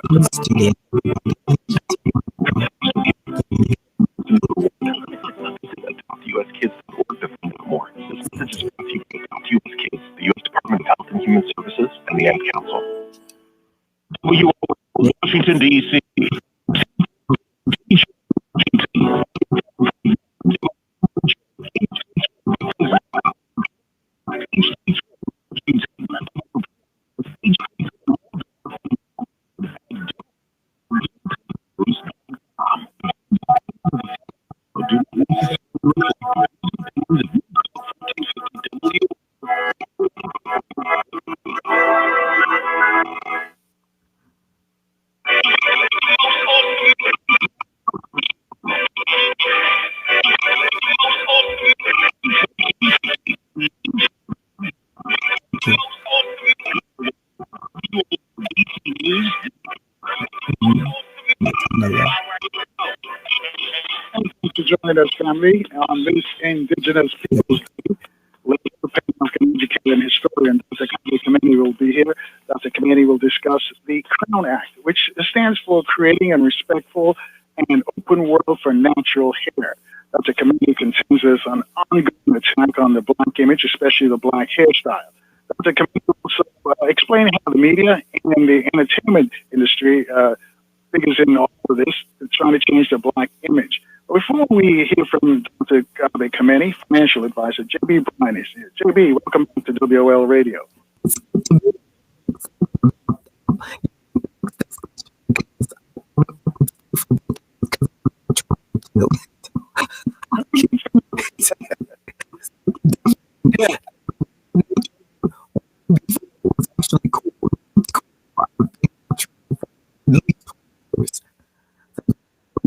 student U.S. Kids to find out more. This message is brought to you by U.S. Kids, the U.S. Department of Health and Human Services, and the Ad Council. Washington, D.C. To join us, family, on this Indigenous Peoples Day. Later, an educator and historian, Dr. Kameni will be here. Dr. Kameni will discuss the Crown Act, which stands for Creating a Respectful and Open World for Natural Hair. Dr. Kameni contends an ongoing attack on the black image, especially the black hairstyle. Dr. Kameni will also explain how the media and the entertainment industry figures in all of this, trying to change the black image. Before we hear from Dr. Kameni, financial advisor, J.B. Bryan is here. J.B., welcome back to WOL Radio.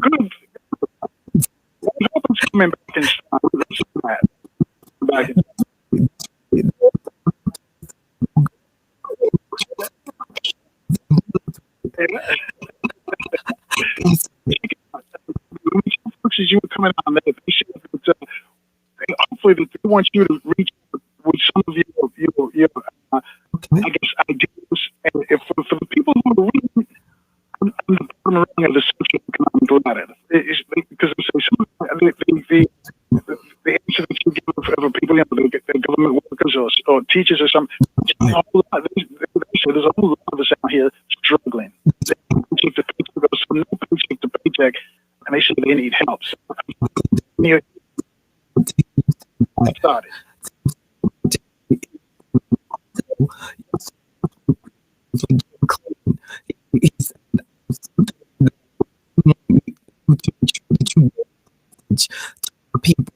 Good. Coming back in style. Back in you were coming on there, they said that, hopefully they want you to reach with some of your I guess ideas, and if for the people who are reading on the bottom rung of the socioeconomic ladder, because the answer that you give for people, the government workers or teachers or something, there's a whole lot of us out here struggling. They paycheck to paycheck, so no paycheck to paycheck, and they say they need help. So, I started. People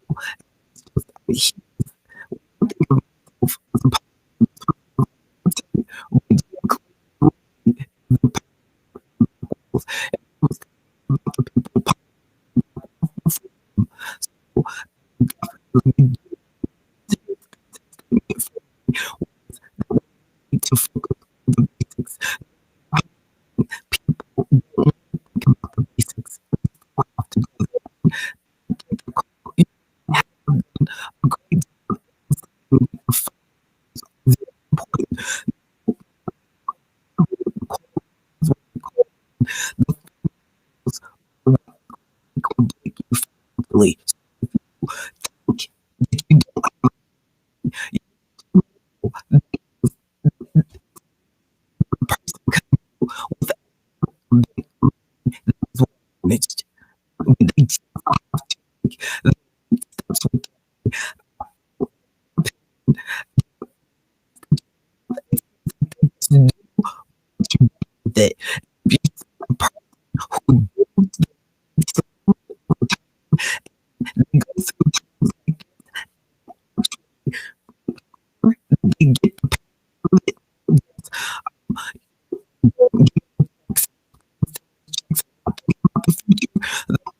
to focus on the basics. People don't think about the basics. People have to go there. Have done a great deal of important. That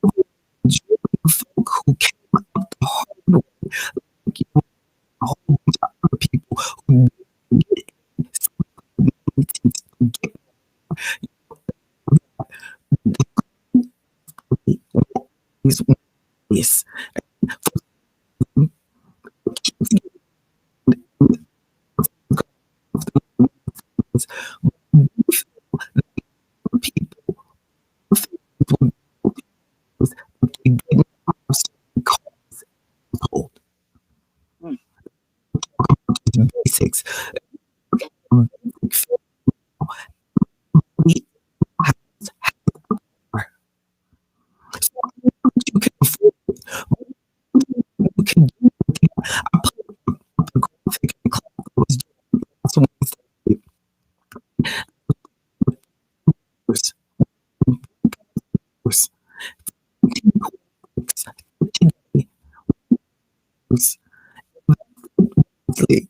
who they get the folk who came up the hard way, like a whole bunch of other people who get yes. People politics. Um, we have so you can afford it. You can do it. I put up a graphic in class that was just Wednesday. Course, course, today, course, monthly,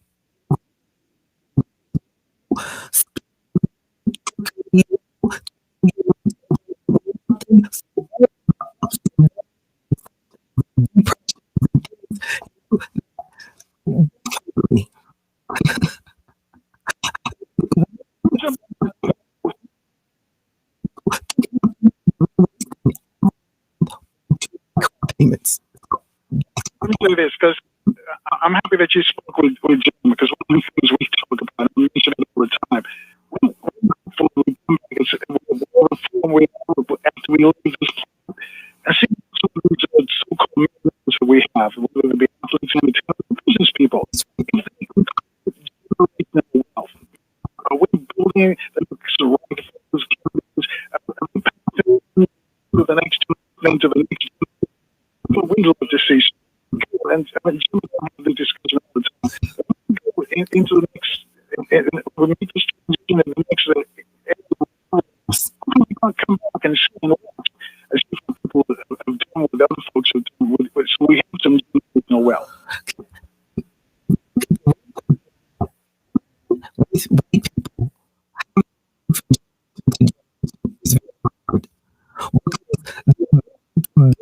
payments. Let me say this because I'm happy that you spoke with Jim because one of the things we talk about, and I mention it all the time, before we come back, it's after we leave this planet, I see some of these so-called mentors that we have, whether they be athletes, entertainers, business people, generational wealth. Are we building the right to the next to the next? But we'd love to see. And Jim and I have the discussion all the time. Into the next, we make this transition in the next. We can't come back and see and watch as different people have done with other folks have done with. So we have some generational wealth. White people is very hard. Build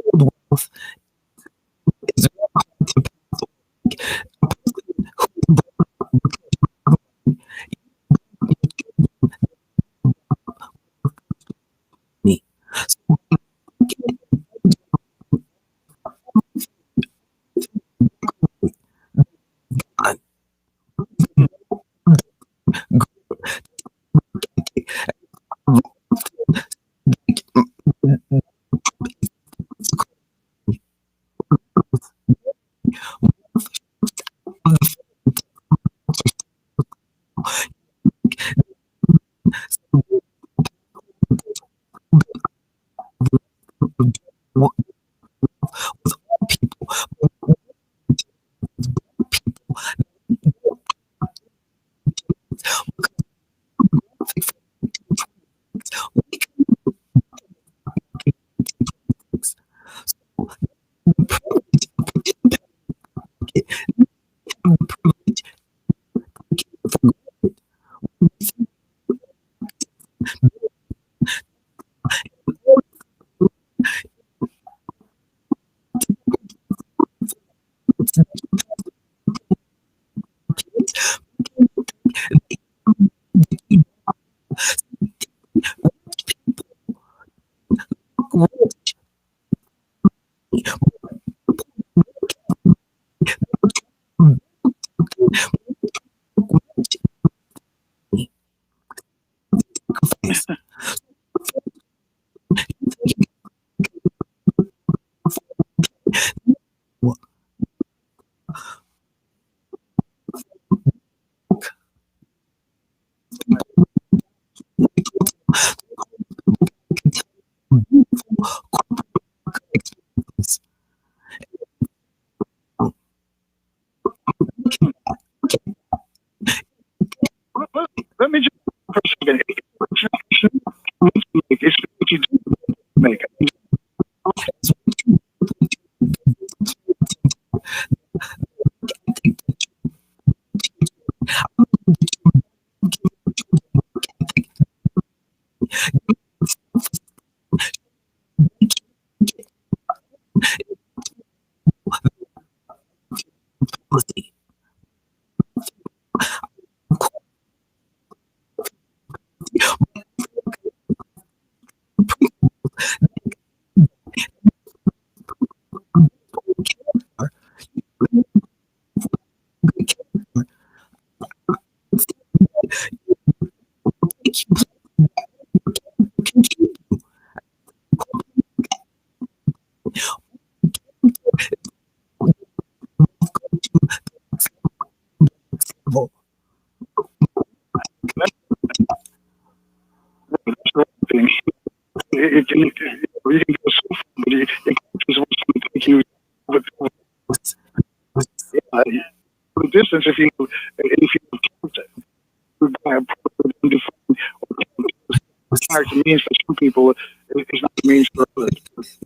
wealth is very hard to pass on. A person who me. So people, Let me just for a second. It's what you do make. it can, you can go so far, but your coaches want to take you the distance if you can't character means for some people, it's not the means for others.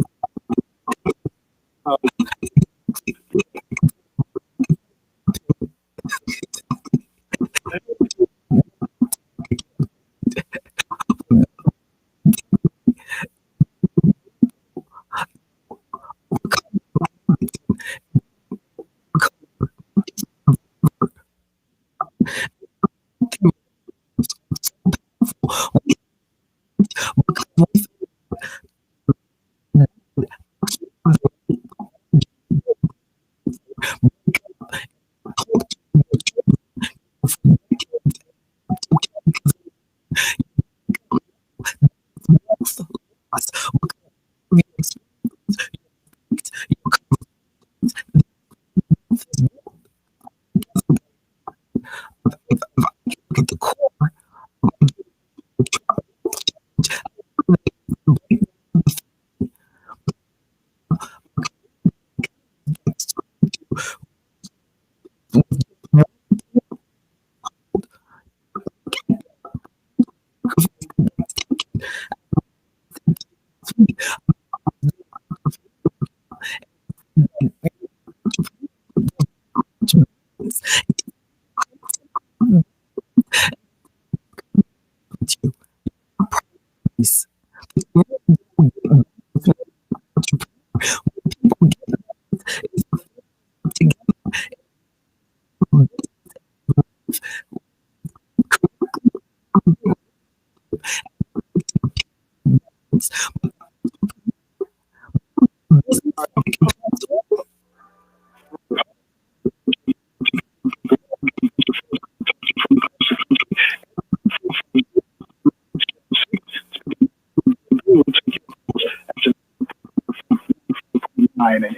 And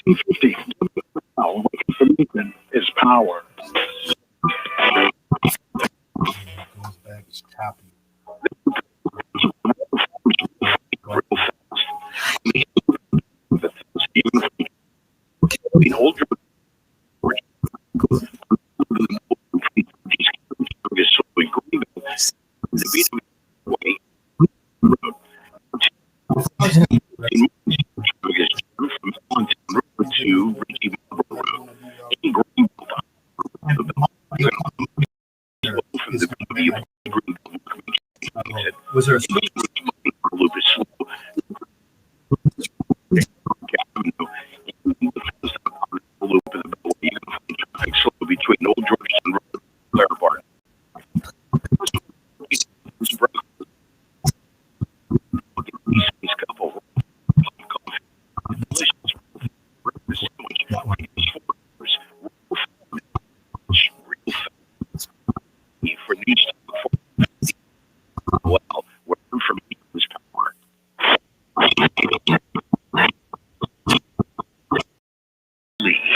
1850, is power. Was there a between Old Georgetown Road and Clare Park. Couple for these well, where from was power.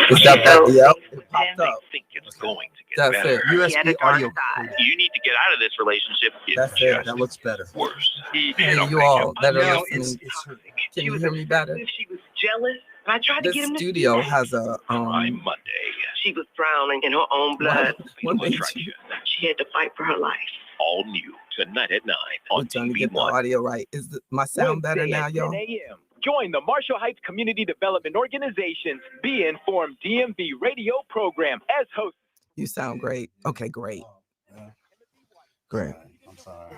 Is that that? Yep. I think it's going to get That's better. it. USB audio. You need to get out of this relationship. That's it. That looks better. Worse. Hey, you all that are listening, can you hear me better? She was jealous, and I tried This to get him to studio has a Monday. She was drowning in her own blood. One thing She had to fight for her life. All new tonight at 9 we're on trying to get the TV1. audio right. Is my sound better now, y'all? 10 a.m. Join the Marshall Heights Community Development Organization's Be Informed DMV radio program as host. You sound great. Okay, great. Great. I'm sorry.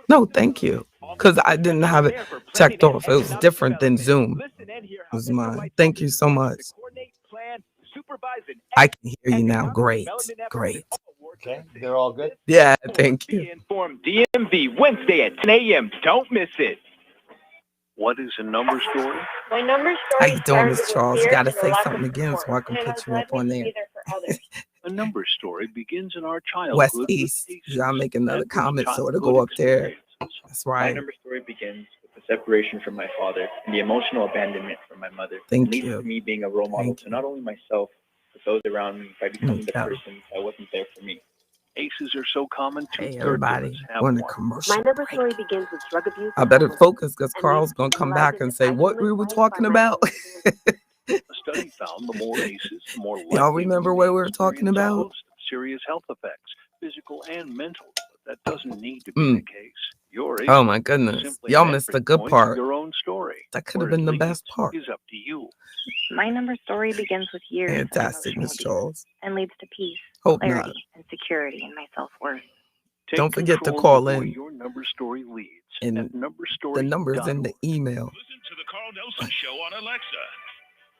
No, thank you. Because I didn't have it checked off. It was different than Zoom. It was mine. Thank you so much. I can hear you now. Great. Great. Okay, they're all good. Yeah, thank Be you. Informed DMV Wednesday at 10 a.m. Don't miss it. What is a number story? My number story How you doing, Miss starts with Charles? You fear got to and a say lack something of again so I support, can and put has you led up me on to there. be there for others. A number story begins in our childhood. West with East. patience Y'all make another and with comment so it'll childhood go up there. experiences. That's My right. number story begins with the separation from my father and the emotional abandonment from my mother. Thank It leads you. to me being a role model Thank to you. not only myself, but those around me by becoming the Yeah. person that wasn't there for me. ACEs are so common, Hey, 2/3 of everybody. us have We're in a one. commercial My number break. story begins with drug abuse. I and better homelessness focus because and Carl's leads going to to come back realizing and that say, I what can we live were life talking by my about. own terms. A study found the more ACEs, the more likely Y'all you remember may what we were talking experience a about? host of serious health effects, physical and mental. But that doesn't need to be the case. Your ACEs Oh, my is goodness. simply Y'all an missed entry the good point part. of your own story. That could have Where it been the leads best part. is up to you. My number story begins with years of Fantastic, emotional Miss abuse Charles. and leads to peace, Hope clarity, not. and security in my self-worth. Take Don't forget to control call of where in. your number story leads And at the numberstory.org. number's in the email. Listen to the Carl Nelson Show on Alexa.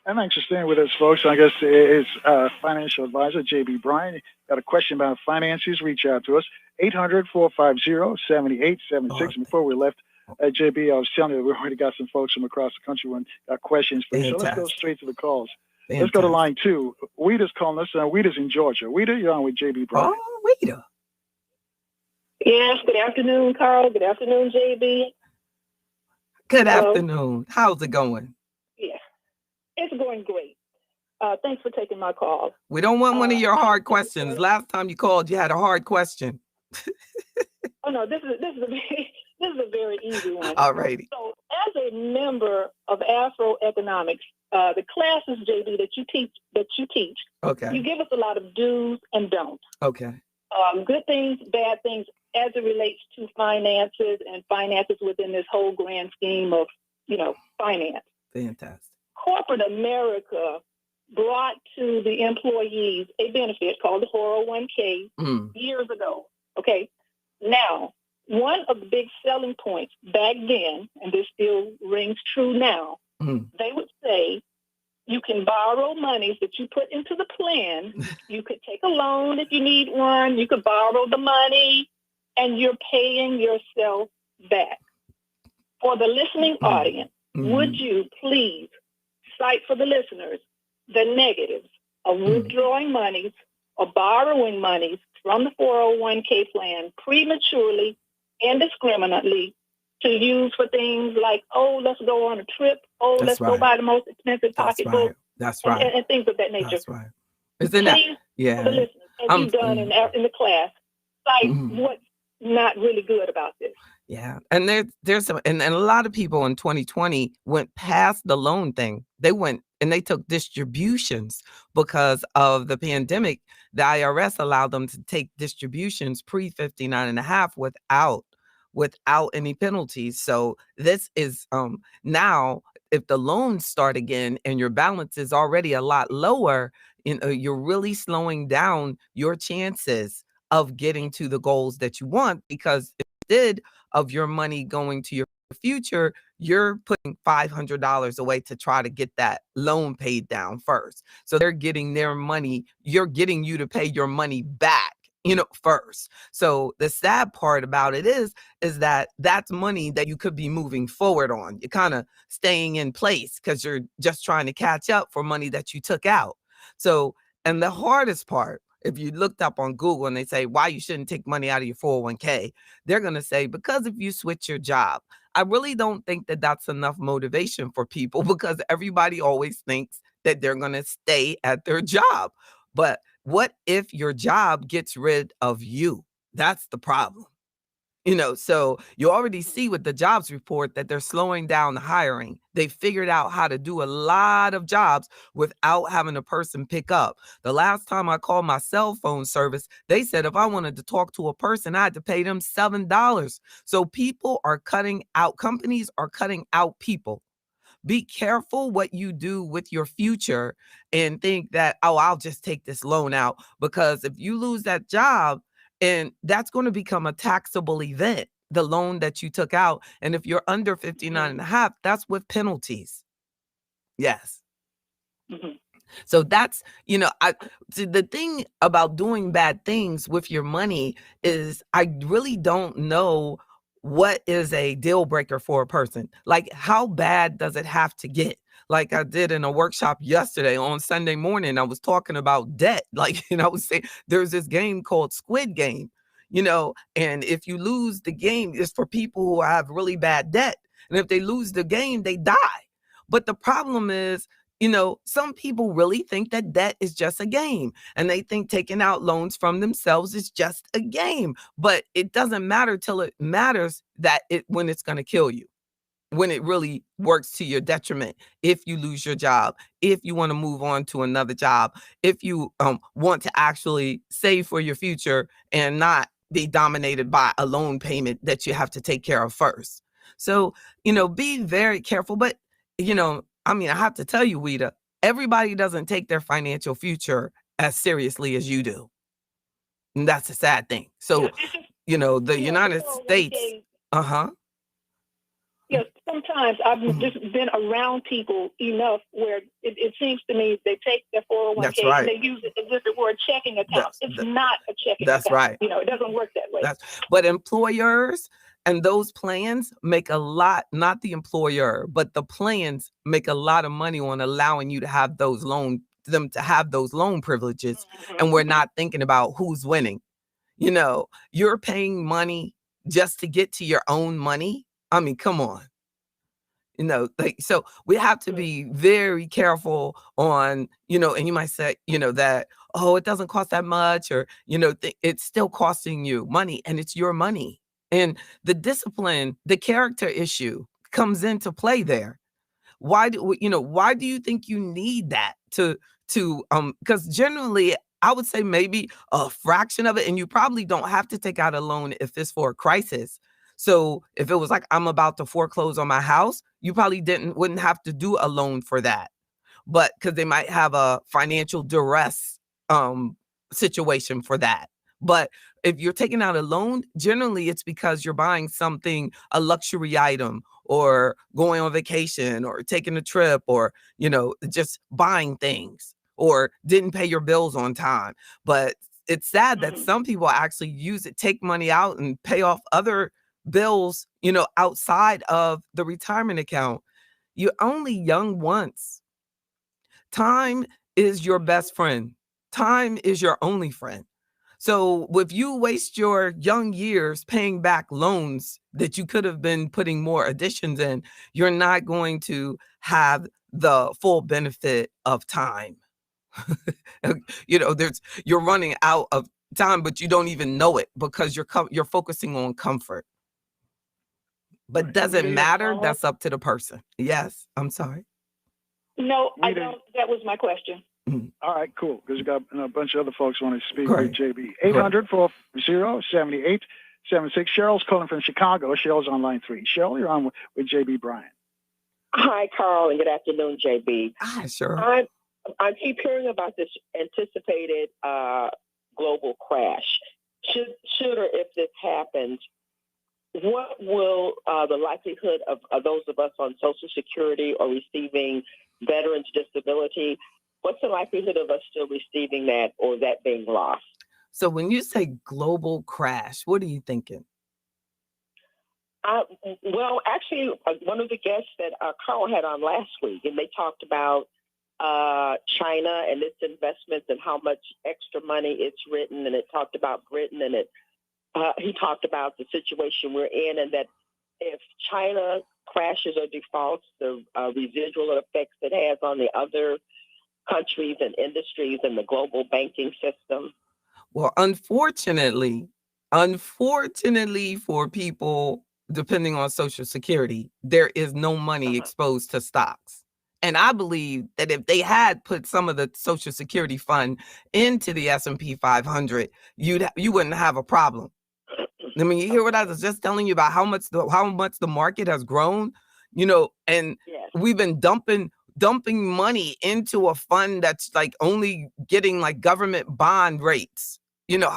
And thanks for staying with us, folks. I guess it's financial advisor J.B. Bryan. Got a question about finances? Reach out to us, 800-450-7876. And before we left, J.B., I was telling you, we already got some folks from across the country who got questions for you. So let's go straight to the calls. Let's go to line 2. Weeda's calling us. Weeda's in Georgia. Weeda, you're on with J.B. Bryan. Oh, Weeda. Yes, good afternoon, Carl. Good afternoon, JB. Good afternoon. How's it going? Yeah, it's going great. Thanks for taking my call. We don't want one of your hard questions. Last time you called, you had a hard question. Oh no, this is a very easy one. All righty. So, as a member of Afro Economics, the classes, JB, that you teach, Okay. you give us a lot of do's and don'ts. Okay. Good things, bad things, as it relates to finances and finances within this whole grand scheme of, finance. Fantastic. Corporate America brought to the employees a benefit called the 401k years ago. Okay. Now, one of the big selling points back then, and this still rings true now, they would say you can borrow monies that you put into the plan. You could take a loan if you need one. You could borrow the money, and you're paying yourself back. For the listening audience, would you please cite for the listeners the negatives of withdrawing monies or borrowing monies from the 401k plan prematurely, indiscriminately, to use for things like, let's go on a trip. Let's go buy the most expensive pocketbook. That's right. And things of that nature. That's right. Isn't that? Yeah. For the listeners, as you've done in the class, cite what's not really good about this. Yeah. And there's some, and a lot of people in 2020 went past the loan thing. They went and they took distributions because of the pandemic. The IRS allowed them to take distributions pre-59.5 without any penalties. So this is now if the loans start again and your balance is already a lot lower, you're really slowing down your chances of getting to the goals that you want, because instead of your money going to your future, you're putting $500 away to try to get that loan paid down first. So they're getting their money, you're getting you to pay your money back, first. So the sad part about it is that that's money that you could be moving forward on. You're kind of staying in place because you're just trying to catch up for money that you took out. So, and the hardest part, if you looked up on Google and they say why you shouldn't take money out of your 401k, they're going to say, because if you switch your job. I really don't think that that's enough motivation for people, because everybody always thinks that they're going to stay at their job. But what if your job gets rid of you? That's the problem. So you already see with the jobs report that they're slowing down the hiring. They figured out how to do a lot of jobs without having a person pick up. The last time I called my cell phone service, they said if I wanted to talk to a person, I had to pay them $7. So companies are cutting out people. Be careful what you do with your future and think that, I'll just take this loan out, because if you lose that job, and that's going to become a taxable event, the loan that you took out. And if you're under 59.5, that's with penalties. Yes. So that's, the thing about doing bad things with your money is I really don't know what is a deal breaker for a person. Like, how bad does it have to get? Like I did in a workshop yesterday on Sunday morning, I was talking about debt. Like, I was saying there's this game called Squid Game, and if you lose the game, it's for people who have really bad debt. And if they lose the game, they die. But the problem is some people really think that debt is just a game, and they think taking out loans from themselves is just a game. But it doesn't matter till it matters when it's going to kill you, when it really works to your detriment. If you lose your job, if you want to move on to another job, if you want to actually save for your future and not be dominated by a loan payment that you have to take care of first. So, be very careful. But, I have to tell you, Weta, everybody doesn't take their financial future as seriously as you do. And that's a sad thing. So, the United States, sometimes I've just been around people enough where it seems to me they take their 401k That's right. and they use it as if it were a checking account. It's not a checking That's account. right. It doesn't work that way. But employers and those plans make a lot, not the employer, but the plans make a lot of money on allowing you to have those loan privileges. And we're not thinking about who's winning. You're paying money just to get to your own money. I mean, come on. So we have to be very careful on, and you might say, that, it doesn't cost that much, or, it's still costing you money, and it's your money. And the discipline, the character issue comes into play there. Why do you think you need that because generally I would say maybe a fraction of it, and you probably don't have to take out a loan if it's for a crisis. So if it was like, I'm about to foreclose on my house, you probably wouldn't have to do a loan for that. But because they might have a financial duress situation for that. But if you're taking out a loan, generally it's because you're buying something, a luxury item, or going on vacation, or taking a trip, or, just buying things, or didn't pay your bills on time. But it's sad that some people actually take money out and pay off other bills, outside of the retirement account. You're only young once. Time is your best friend. Time is your only friend. So if you waste your young years paying back loans that you could have been putting more additions in, you're not going to have the full benefit of time. You're running out of time, but you don't even know it because you're focusing on comfort. But does it matter? That's up to the person. Yes, I'm sorry. No, I don't. That was my question. All right, cool. Because we got a bunch of other folks want to speak Great. with JB. 800-440-7876. Cheryl's calling from Chicago. Cheryl's on line 3. Cheryl, you're on with JB Bryan. Hi, Carl, and good afternoon, JB. Hi, sure. I keep hearing about this anticipated global crash. Should or if this happens, what will the likelihood of those of us on Social Security or receiving veterans disability, what's the likelihood of us still receiving that or that being lost? So when you say global crash, what are you thinking? Well, actually, one of the guests that Carl had on last week, and they talked about China and its investments and how much extra money it's written, and it talked about Britain, and he talked about the situation we're in, and that if China crashes or defaults, the residual effects it has on the other countries and industries and the global banking system. Well, unfortunately for people depending on Social Security, there is no money exposed to stocks. And I believe that if they had put some of the Social Security fund into the S&P 500, you wouldn't have a problem. I mean, you hear what I was just telling you about how much the market has grown, and yes. We've been dumping money into a fund that's like only getting like government bond rates,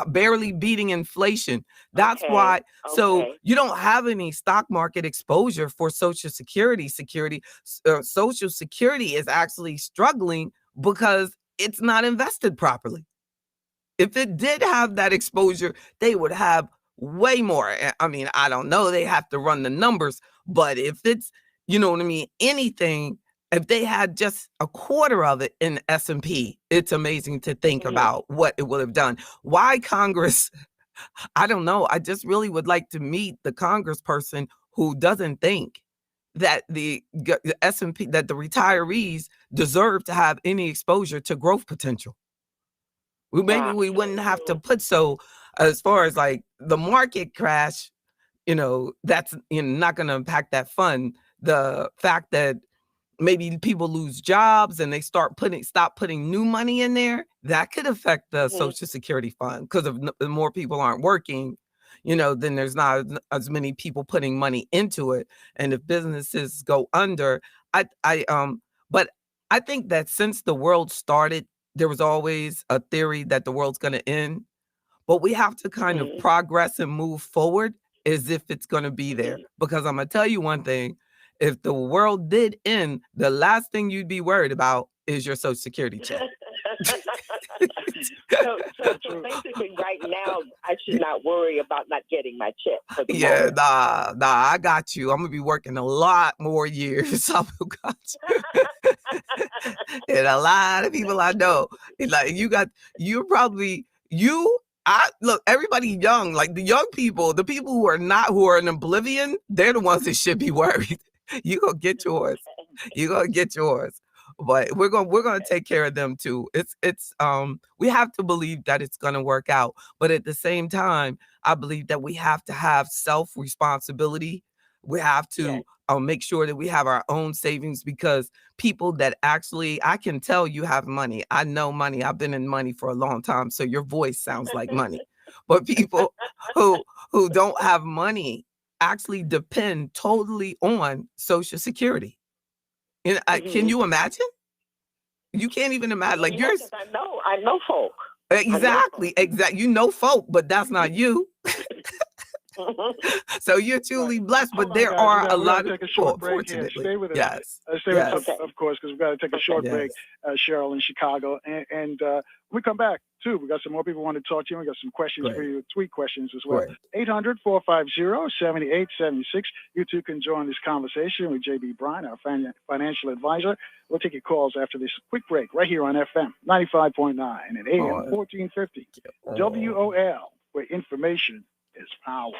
barely beating inflation. That's why. So you don't have any stock market exposure for Social Security. Social Security is actually struggling because it's not invested properly. If it did have that exposure, they would have way more. I mean, I don't know. They have to run the numbers, but if it's, anything, if they had just a quarter of it in S&P, it's amazing to think about what it would have done. Why Congress? I don't know. I just really would like to meet the congressperson who doesn't think that the S&P, that the retirees deserve to have any exposure to growth potential. Maybe we wouldn't have to put, so as far as like the market crash, that's not going to impact that fund. The fact that maybe people lose jobs and they stop putting new money in there, that could affect the Social Security fund, because if more people aren't working, then there's not as many people putting money into it. And if businesses go under, but I think that since the world started, there was always a theory that the world's going to end, but we have to kind of progress and move forward as if it's going to be there. Because I'm going to tell you one thing, if the world did end, the last thing you'd be worried about is your Social Security check. So basically right now, I should not worry about not getting my check for the Yeah, moment. nah, I got you. I'm going to be working a lot more years. I got you. And a lot of people I know, like look, everybody young, like the young people, the people who are in oblivion, they're the ones that should be worried. You're going to get yours. You're going to get yours. But we're going to take care of them too. We have to believe that it's going to work out. But at the same time, I believe that we have to have self-responsibility. We have to make sure that we have our own savings, because people that actually, I can tell you have money. I know money. I've been in money for a long time. So your voice sounds like money. But people who don't have money actually depend totally on Social Security. And can you imagine? You can't even imagine. Like yours. I know folk. Exactly. Folk, but that's not you. So you're truly blessed, but there are a lot of people, unfortunately. Stay with us. Yes. Stay with us, of course, because we've got to take a short break, Cheryl in Chicago. And when we come back, too, we got some more people want to talk to you. We got some questions for you, tweet questions as well. 800-450-7876. You too can join this conversation with J.B. Bryan, our financial advisor. We'll take your calls after this quick break right here on FM 95.9 and AM 1450. WOL, where information is power.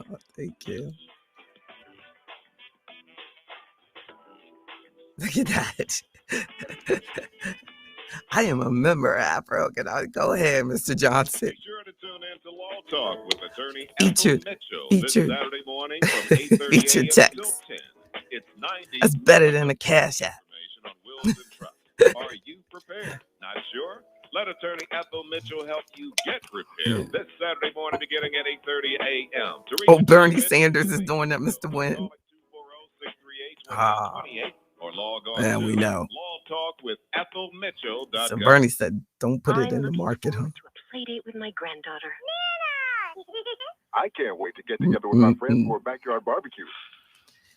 Oh, thank you. Look at that. I am a member, Afro. Go ahead, Mr. Johnson. Be sure to tune in to Law Talk with attorney Ethel Mitchell this Saturday morning from 8:30 a.m. until 10. It's 90. That's better than a Cash App. On wills and trusts. Are you prepared? Not sure? Let attorney Ethel Mitchell help you get prepared this Saturday morning beginning at 8:30 a.m. Oh, Bernie Sanders is doing that, Mr. Wynn. Or log on yeah, to we know. Law Talk with EthelMitchell.com. So Bernie said, don't put it in the market, huh? Play date with my granddaughter. I can't wait to get together with my friends for a backyard barbecue.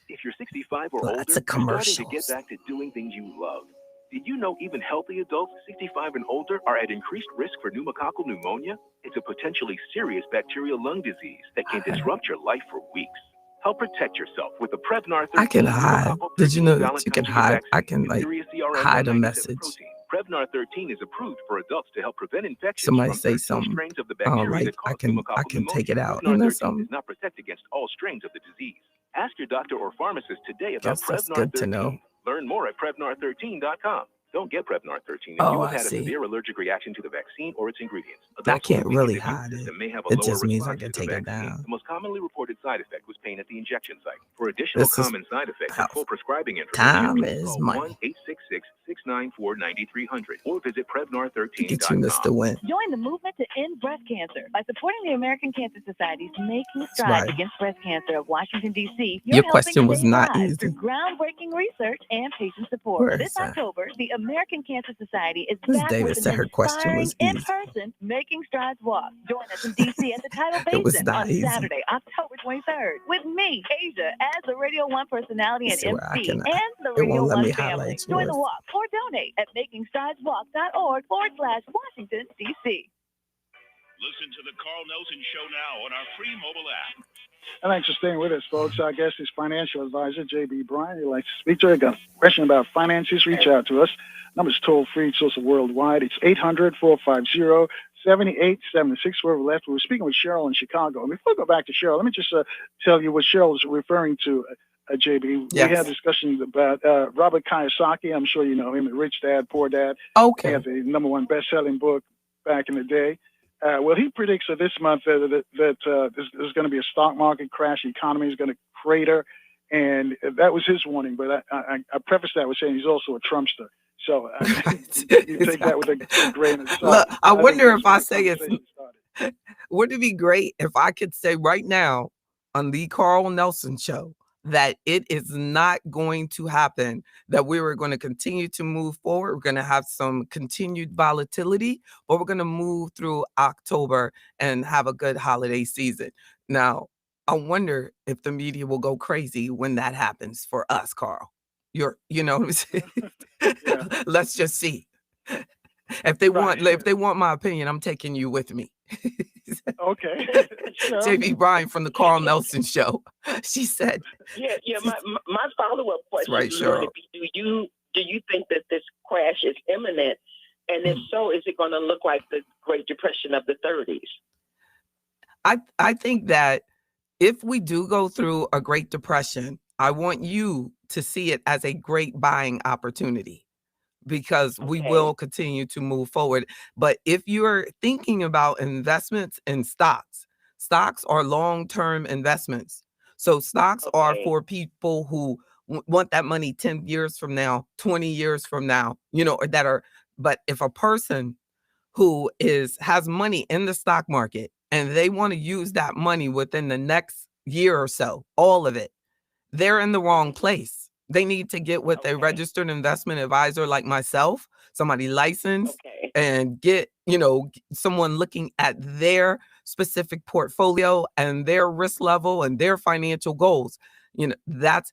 If you're 65 or older, you're starting to get back to doing things you love. Did you know even healthy adults 65 and older are at increased risk for pneumococcal pneumonia? It's a potentially serious bacterial lung disease that can disrupt your life for weeks. Help protect yourself with the Prevnar 13. I can hide. Did you know that you can hide? I can hide a message. Prevnar 13 is approved for adults to help prevent infections. Somebody say something. Of the bacteria I can take it out. Prevnar 13 does not protect against all strains of the disease. Ask your doctor or pharmacist today about Prevnar 13. Good to know. Learn more at Prevnar13.com. Don't get Prevnar 13 if you have had a severe allergic reaction to the vaccine or its ingredients. I can't really hide it. It just means I can take it down. The most commonly reported side effect was pain at the injection site. For additional common side effects and full prescribing information, is money. 1-866-694-9300 or visit Prevnar13.com. Get you, Mr. Wynn. Join the movement to end breast cancer by supporting the American Cancer Society's Making Strides Against Breast Cancer of Washington, D.C. Your question was not easy. Through groundbreaking research and patient support. This October, the American Cancer Society is back with an inspiring in-person Making Strides walk. Join us in D.C. at the Tidal Basin on Saturday, October 23rd, with me, Asia, as a Radio 1 personality and MC, and the Radio 1 family. Join the walk or donate at makingstrideswalk.org/Washington, D.C. Listen to the Carl Nelson Show now on our free mobile app. And thanks for staying with us, folks. Our guest is financial advisor J.B. Bryan. You'd like to speak to her? Got a question about finances? Reach out to us. Number's toll free. It's also worldwide. It's 800-450-7876. Where we're left, we're speaking with Cheryl in Chicago. And before we go back to Cheryl, let me just tell you what Cheryl was referring to, JB. Yes. We had discussions about Robert Kiyosaki. I'm sure you know him, Rich Dad, Poor Dad. Okay. He had the #1 best-selling book back in the day. Well, he predicts that this month that there's going to be a stock market crash. The economy is going to crater. And that was his warning. But I prefaced that with saying he's also a Trumpster. So you take that with a grain of salt. Look, I wonder if I say it's... Wouldn't it be great if I could say right now on the Carl Nelson Show that it is not going to happen, that we were going to continue to move forward. We're going to have some continued volatility, but we're going to move through October and have a good holiday season. Now, I wonder if the media will go crazy when that happens for us, Carl. You know what I'm saying? Yeah. Let's just see. If they want my opinion, I'm taking you with me. Okay. Sure. J.B. Bryan from the Carl Nelson Show. She said. Yeah. My follow-up question right, is Cheryl. do you think that this crash is imminent? And if so, is it going to look like the Great Depression of the 30s? I think that if we do go through a Great Depression, I want you to see it as a great buying opportunity, because we will continue to move forward. But if you're thinking about investments in stocks are long-term investments. So stocks are for people who want that money 10 years from now, 20 years from now, but if a person who has money in the stock market and they want to use that money within the next year or so, all of it, they're in the wrong place. They need to get with a registered investment advisor like myself, somebody licensed, and get, someone looking at their specific portfolio and their risk level and their financial goals. That's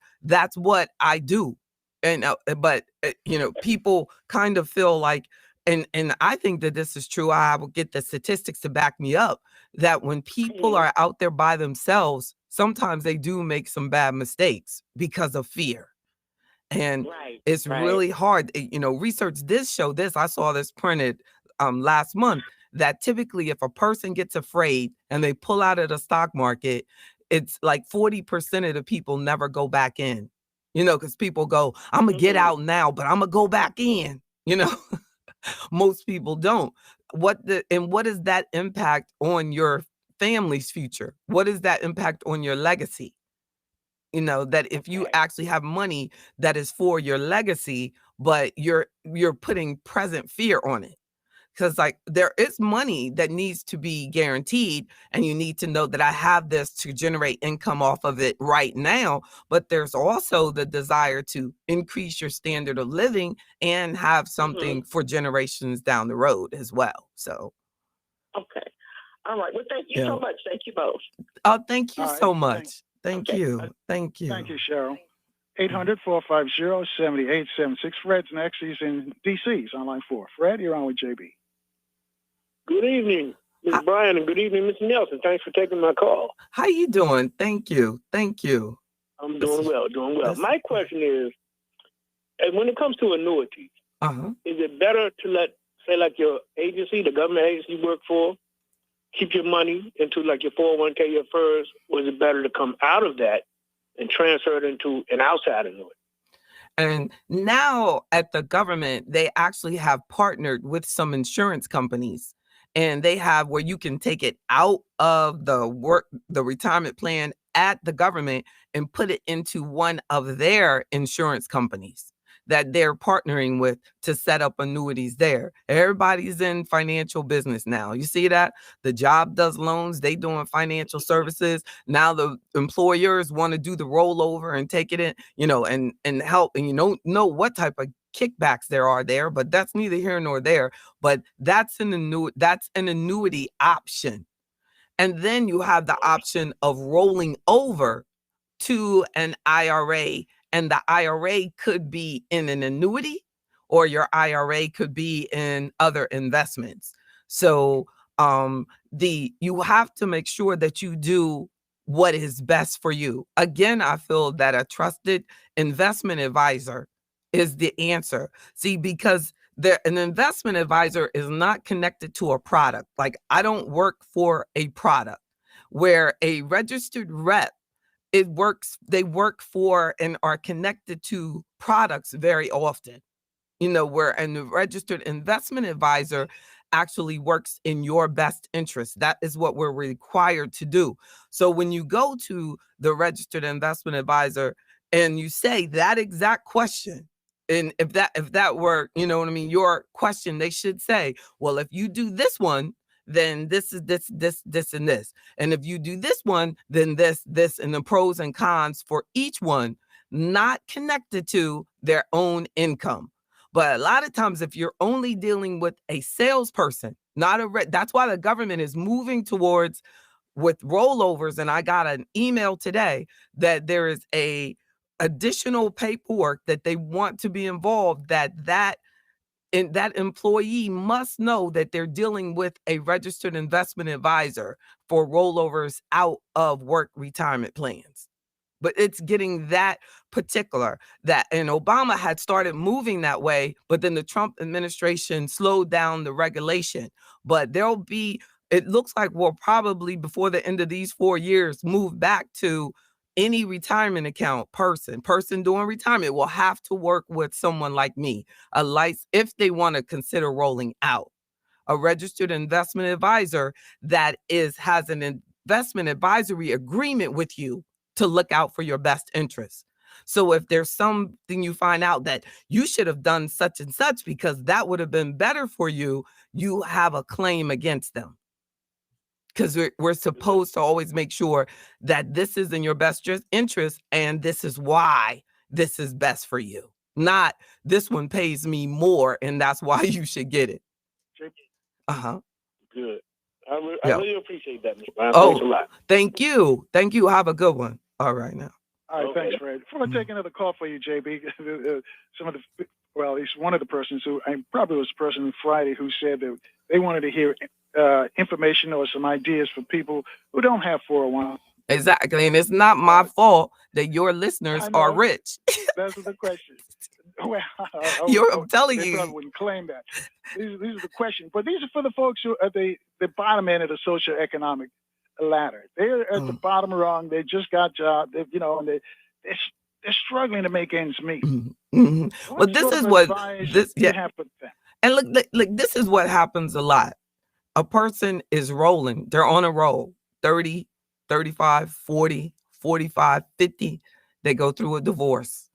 what I do. And but people kind of feel like, and I think that this is true. I will get the statistics to back me up, that when people are out there by themselves, sometimes they do make some bad mistakes because of fear. And it's really hard. Research did show this. I saw this printed last month, that typically if a person gets afraid and they pull out of the stock market, it's like 40% of the people never go back in, because people go, I'm going to get out now, but I'm going to go back in, Most people don't. What does that impact on your family's future? What is that impact on your legacy? That if you actually have money that is for your legacy, but you're putting present fear on it. Because there is money that needs to be guaranteed, and you need to know that I have this to generate income off of it right now. But there's also the desire to increase your standard of living and have something for generations down the road as well. So. Okay. All right. Well, thank you so much. Thank you both. Oh, thank you so much. Thank you. Thank you. Thank you, Cheryl. 800-450-7876. Fred's next. He's in D.C. He's on line 4. Fred, you're on with JB. Good evening, Ms. Bryan, and good evening, Mr. Nelson. Thanks for taking my call. How you doing? Thank you. Thank you. I'm doing well, My question is, when it comes to annuities, is it better to let, say, like your agency, the government agency you work for, keep your money into like your 401k, your FERS, or is it better to come out of that and transfer it into an outside annuity? And now at the government, they actually have partnered with some insurance companies, and they have where you can take it out of the retirement plan at the government and put it into one of their insurance companies that they're partnering with to set up annuities there. Everybody's in financial business now. You see that? The job does loans, they doing financial services. Now the employers want to do the rollover and take it in, and help, and know what type of kickbacks there are there, but that's neither here nor there. But that's an annuity option. And then you have the option of rolling over to an IRA, and the IRA could be in an annuity, or your IRA could be in other investments. So you have to make sure that you do what is best for you. Again, I feel that a trusted investment advisor is the answer. See, because an investment advisor is not connected to a product. Like, I don't work for a product, where a registered rep, they work for and are connected to products very often. Where a registered investment advisor actually works in your best interest. That is what we're required to do. So when you go to the registered investment advisor and you say that exact question, and if that were, your question, they should say, well, if you do this one, then this is this, and this. And if you do this one, then this, and the pros and cons for each one, not connected to their own income. But a lot of times, if you're only dealing with a salesperson, that's why the government is moving towards with rollovers. And I got an email today that there is a additional paperwork that they want to be involved, that employee must know that they're dealing with a registered investment advisor for rollovers out of work retirement plans. But it's getting that particular, and Obama had started moving that way, but then the Trump administration slowed down the regulation. But it looks like we'll probably, before the end of these 4 years, move back to any retirement account person doing retirement will have to work with someone like me, if they want to consider rolling out. A registered investment advisor that has an investment advisory agreement with you to look out for your best interests. So if there's something you find out that you should have done such and such because that would have been better for you, you have a claim against them. Because we're supposed to always make sure that this is in your best interest and this is why this is best for you. Not this one pays me more and that's why you should get it. Uh-huh. Good. I really appreciate that, Mr. Bryan. Oh, thanks a lot. Thank you. Thank you. Have a good one. All right now. All right, thanks, Fred. Before I take another call for you, JB, at least one of the persons who, probably was the person Friday who said that they wanted to hear information or some ideas for people who don't have 401. Exactly, and it's not my fault that your listeners are rich. That's the question. Well, I'm telling they you. probably wouldn't claim that. These are the questions, but these are for the folks who are the bottom end of the socioeconomic ladder. They're at the bottom rung. They just got jobs, and they're struggling to make ends meet. Mm-hmm. Well, this is what this have for them? And look, this is what happens a lot. A person is rolling. They're on a roll. 30, 35, 40, 45, 50. They go through a divorce.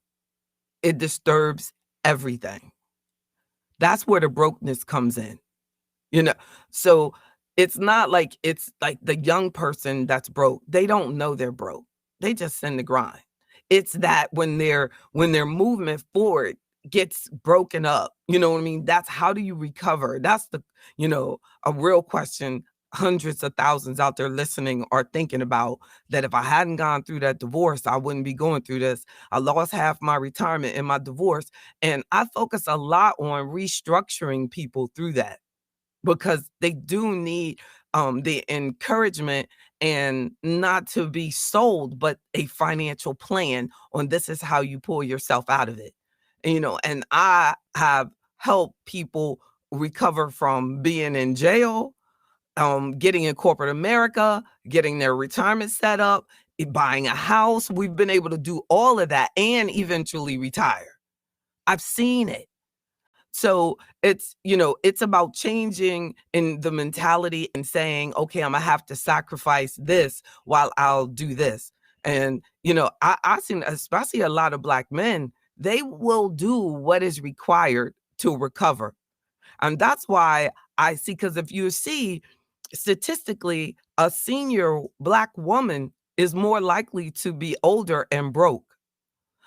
It disturbs everything. That's where the brokenness comes in. So it's not like it's like the young person that's broke. They don't know they're broke. They just in the grind. It's that when their movement forward gets broken up, you know what I mean? That's how do you recover? That's a real question hundreds of thousands out there listening are thinking about, that if I hadn't gone through that divorce, I wouldn't be going through this. I lost half my retirement in my divorce. And I focus a lot on restructuring people through that, because they do need the encouragement and not to be sold, but a financial plan on this is how you pull yourself out of it. And I have helped people recover from being in jail, getting in corporate America, getting their retirement set up, buying a house. We've been able to do all of that and eventually retire. I've seen it. So it's about changing in the mentality and saying, okay, I'm gonna have to sacrifice this while I'll do this. And, I seen, especially a lot of Black men, they will do what is required to recover. And that's why I see, because if you see statistically, a senior Black woman is more likely to be older and broke.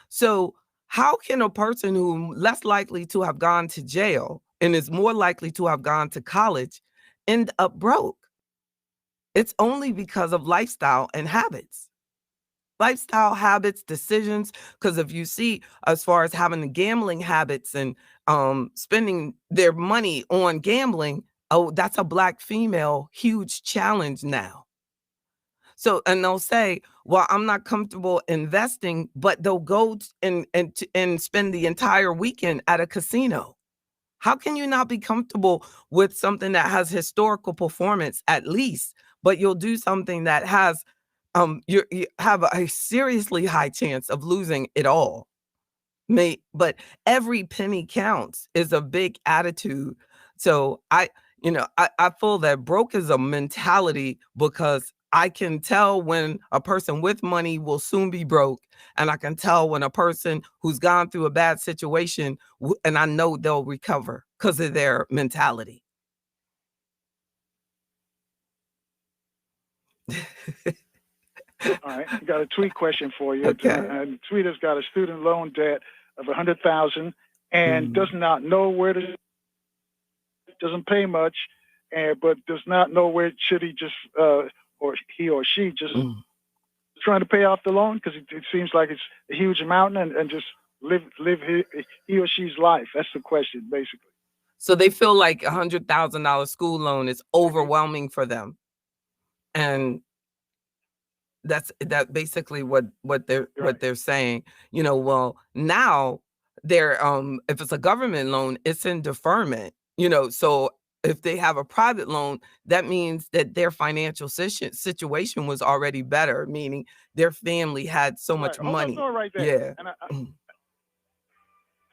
So how can a person who less likely to have gone to jail and is more likely to have gone to college end up broke? It's only because of lifestyle and habits. Lifestyle habits, decisions, because if you see, as far as having the gambling habits and spending their money on gambling, oh, that's a Black female huge challenge now. So, and they'll say, well, I'm not comfortable investing, but they'll go and spend the entire weekend at a casino. How can you not be comfortable with something that has historical performance at least, but you'll do something that has you have a seriously high chance of losing it all? But every penny counts is a big attitude. So I feel that broke is a mentality, because I can tell when a person with money will soon be broke, and I can tell when a person who's gone through a bad situation, and I know they'll recover because of their mentality. All right, I got a tweet question for you. Okay. The tweet has got a student loan debt of $100,000 and does not know where to. Doesn't pay much, but does not know where should he just or he or she just trying to pay off the loan, because it seems like it's a huge amount, and just live he or she's life. That's the question, basically. So they feel like $100,000 school loan is overwhelming for them, and that's basically what they're saying. Well, now they're if it's a government loan, it's in deferment. So if they have a private loan, that means that their financial situation was already better, meaning their family had so much money. That's all right there. Yeah.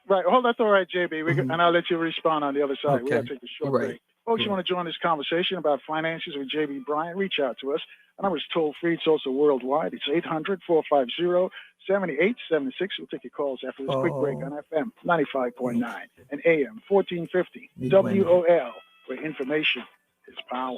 Right. Hold that thought right, JB. And I'll let you respond on the other side. Okay. We got to take a short break. Folks, you want to join this conversation about finances with JB Bryan, reach out to us. The number is toll-free. It's also worldwide. It's 800-450-7876. We'll take your calls after this quick break on FM 95.9 and AM 1450 WOL, where information is power.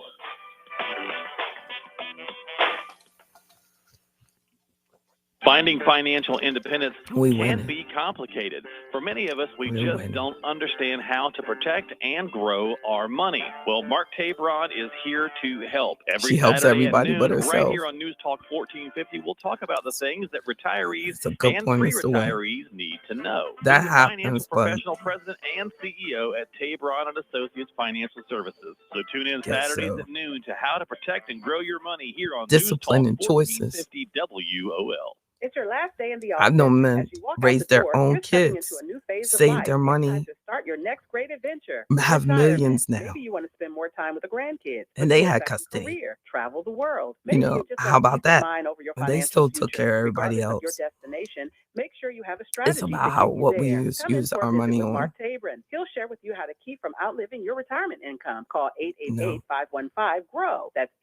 Finding financial independence can be complicated. For many of us, we just don't understand how to protect and grow our money. Well, Mark Tabron is here to help. She helps Saturday everybody at noon, but herself. Right here on News Talk 1450, we'll talk about the things that retarees and point, pre-retirees need to know. That He's happens, financial but professional president and CEO at Tabron and Associates Financial Services. So tune in Saturdays at noon to how to protect and grow your money here on discipline and News Talk choices. 1450 WOL. It's your last day in the office. I know men As you walk out raise the their door, own you're stepping kids, into a new phase of save life. their It's money, time to start your next great adventure. have Retirement. millions now. Maybe you want to spend more time with the grandkids. And they pursue a had second custody. Career, travel the world. Maybe you just How want about peace of that? mind over your And they financial still future. took care of everybody Regardless of your else. destination, make sure you have a strategy. It's about to how get you what we there. use Come in for a our visit money with on. Mark Tabron. He'll share with you how to keep from outliving your retirement income. Call 888-515-GROW. That's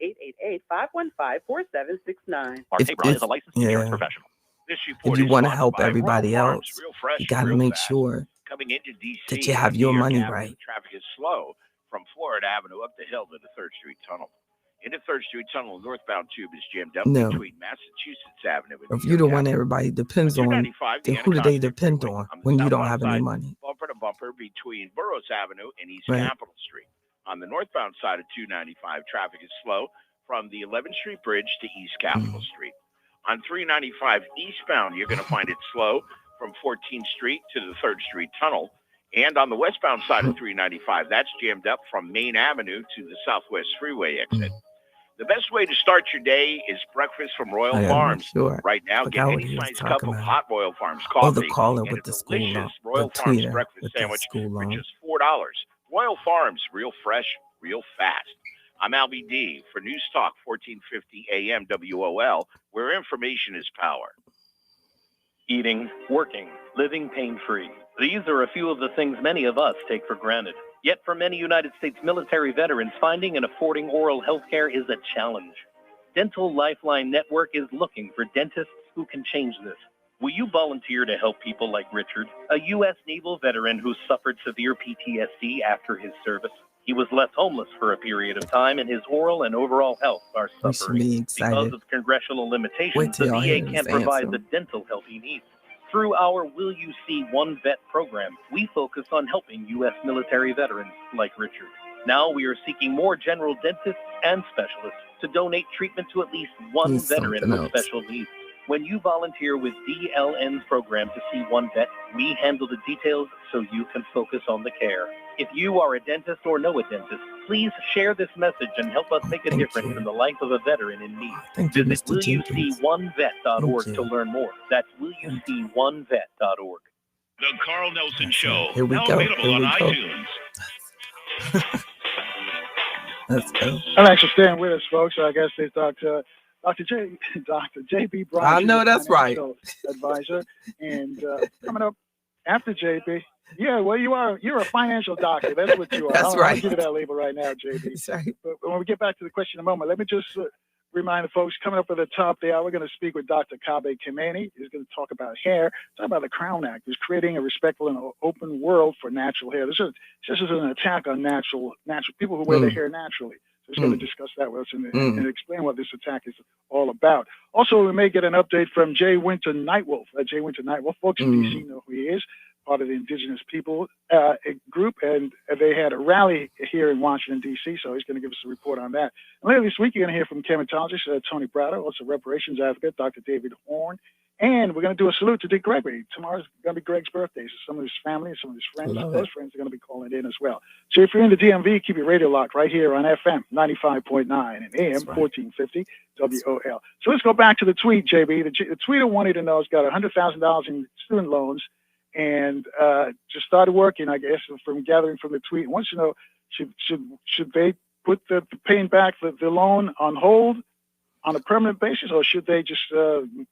888-515-4769. Mark Tabron is a licensed insurance professional. If you want to help everybody else, you got to make sure Coming into DC, that you have your money right. Traffic is slow from Florida Avenue up the hill to the 3rd Street Tunnel. Into 3rd Street Tunnel, northbound tube is jammed up between Massachusetts Avenue and If you're the one everybody depends on, then who do they depend on when you don't have any money? Bumper to bumper between Burroughs Avenue and East Capitol Street. On the northbound side of 295, traffic is slow from the 11th Street Bridge to East Capitol Street. On 395 eastbound, you're going to find it slow from 14th Street to the 3rd Street Tunnel. And on the westbound side of 395, that's jammed up from Main Avenue to the Southwest Freeway exit. The best way to start your day is breakfast from Royal Farms. Right now, get any size cup of hot Royal Farms coffee and a delicious Royal Farms breakfast sandwich for just $4. Royal Farms, real fresh, real fast. I'm Albie D for News Talk 1450 AM WOL, where information is power. Eating, working, living pain-free. These are a few of the things many of us take for granted. Yet for many United States military veterans, finding and affording oral health care is a challenge. Dental Lifeline Network is looking for dentists who can change this. Will you volunteer to help people like Richard, a U.S. Naval veteran who suffered severe PTSD after his service? He was left homeless for a period of time, and his oral and overall health are suffering. Because of congressional limitations, the VA can't provide the dental help he needs. Through our Will You See One Vet program, we focus on helping U.S. military veterans like Richard. Now we are seeking more general dentists and specialists to donate treatment to at least one veteran with special needs. When you volunteer with DLN's program to see one vet, we handle the details so you can focus on the care. If you are a dentist or know a dentist, please share this message and help us make a difference in the life of a veteran in need. Visit willyouseeonevet.org to learn more. That's willyouseeonevet.org. The Carl Nelson Show. Here we Now go. available Here on we go. iTunes. Let's go. All right, so staying with us, folks. I guess they Dr. J.B. Bryan. I know that's right. Advisor, and coming up after J.B. Yeah, well, you're a financial doctor. That's what you are. That's I'll right. give you that label right now, J.B. That's right. But when we get back to the question in a moment, let me just remind the folks coming up at the top of the hour, we're going to speak with Dr. Kabe Kimani. He's going to talk about hair, talk about the Crown Act. He's creating a respectful and open world for natural hair. This is an attack on natural people who wear their hair naturally. So he's going to discuss that with us and explain what this attack is all about. Also, we may get an update from Jay Winter Nightwolf. Jay Winter Nightwolf, folks in D.C. know who he is, part of the Indigenous People group, and they had a rally here in Washington, D.C., so he's going to give us a report on that. And later this week, you're going to hear from dermatologist Tony Brado, also reparations advocate Dr. David Horn, and we're going to do a salute to Dick Gregory. Tomorrow's going to be Greg's birthday, so some of his family and some of his friends, those friends are going to be calling in as well. So if you're in the DMV, keep your radio locked right here on FM 95.9 and AM 1450 WOL. So let's go back to the tweet, JB. The tweeter wanted to know, has got $100,000 in student loans, and just started working, I guess, from gathering from the tweet. Wants to know, should they put the paying back the loan on hold on a permanent basis, or should they just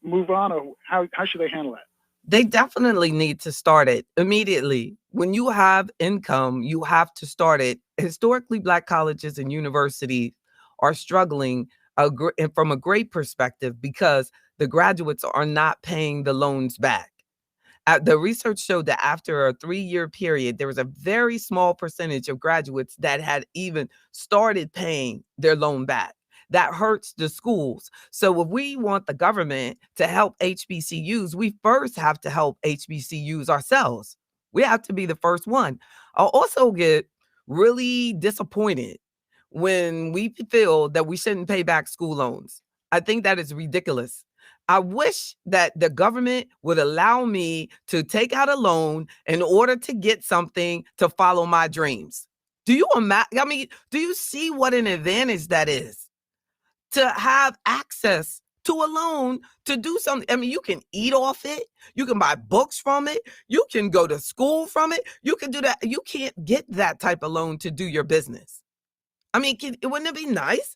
move on, or how should they handle that? They definitely need to start it immediately. When you have income, you have to start it. Historically, Black colleges and universities are struggling from a great perspective because the graduates are not paying the loans back. The research showed that after a 3-year period, there was a very small percentage of graduates that had even started paying their loan back. That hurts the schools. So if we want the government to help HBCUs, we first have to help HBCUs ourselves. We have to be the first one. I'll also get really disappointed when we feel that we shouldn't pay back school loans. I think that is ridiculous. I wish that the government would allow me to take out a loan in order to get something to follow my dreams. Do you see what an advantage that is? To have access to a loan to do something. I mean, you can eat off it. You can buy books from it. You can go to school from it. You can do that. You can't get that type of loan to do your business. I mean, wouldn't it be nice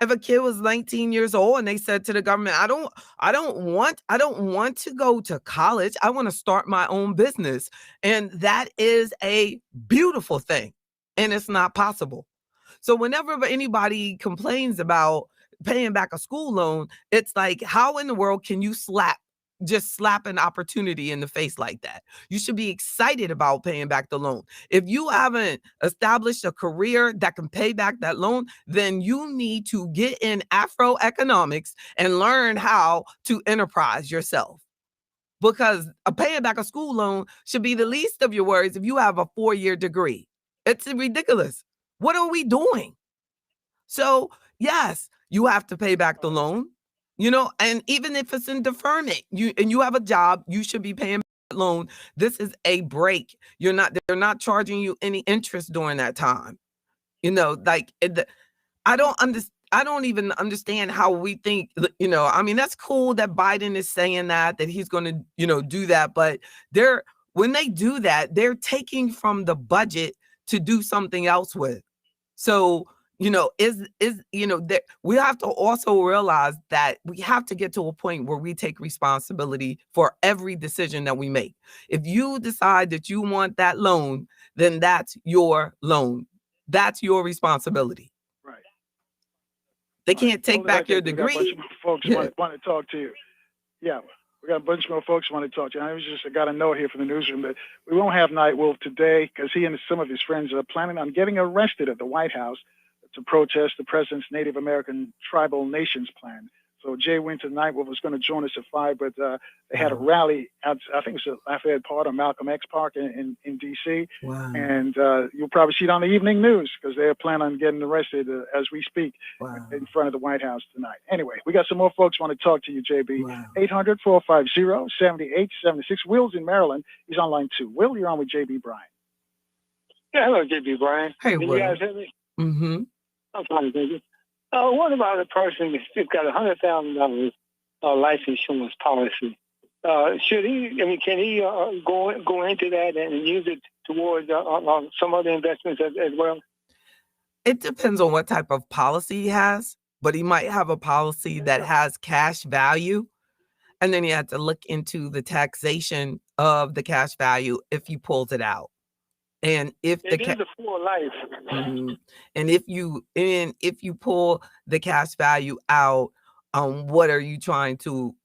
if a kid was 19 years old and they said to the government, I don't want to go to college. I want to start my own business. And that is a beautiful thing. And it's not possible. So whenever anybody complains about paying back a school loan, it's like, how in the world can you slap an opportunity in the face like that? You should be excited about paying back the loan. If you haven't established a career that can pay back that loan, then you need to get in Afroeconomics and learn how to enterprise yourself. Because paying back a school loan should be the least of your worries if you have a 4-year degree. It's ridiculous. What are we doing? So, yes, you have to pay back the loan, and even if it's in deferment, you have a job, you should be paying back the loan. This is a break. They're not charging you any interest during that time. I don't even understand how we think, I mean, that's cool that Biden is saying that he's going to, do that. But when they do that, they're taking from the budget to do something else with. So, we have to also realize that we have to get to a point where we take responsibility for every decision that we make. If you decide that you want that loan, then that's your loan. That's your responsibility. Right. They can't take back your degree. We got a bunch of folks want to talk to you. Yeah, we got a bunch more folks want to talk to you. I got a note here from the newsroom that we won't have Nightwolf today because he and some of his friends are planning on getting arrested at the White House to protest the president's Native American tribal nations plan. So Jay Winter Nightwolf was going to join us at 5, but they had a rally at, I think it's at Lafayette Park or Malcolm X Park in D.C. Wow. And you'll probably see it on the evening news because they're planning on getting arrested as we speak in front of the White House tonight. Anyway, we got some more folks want to talk to you, JB. Wow. 800-450-7876. Will's in Maryland. He's on line 2. Will, you're on with JB Bryan. Yeah, hello, JB Bryan. Hey, Can Will. you guys hear me? Mm-hmm. I'm fine, thank you. What about a person that's got $100,000 life insurance policy? Should he? I mean, can he go into that and use it towards some other investments as well? It depends on what type of policy he has, but he might have a policy that has cash value, and then you have to look into the taxation of the cash value if he pulls it out. And if it is a full life. And if you pull the cash value out, what are you trying to,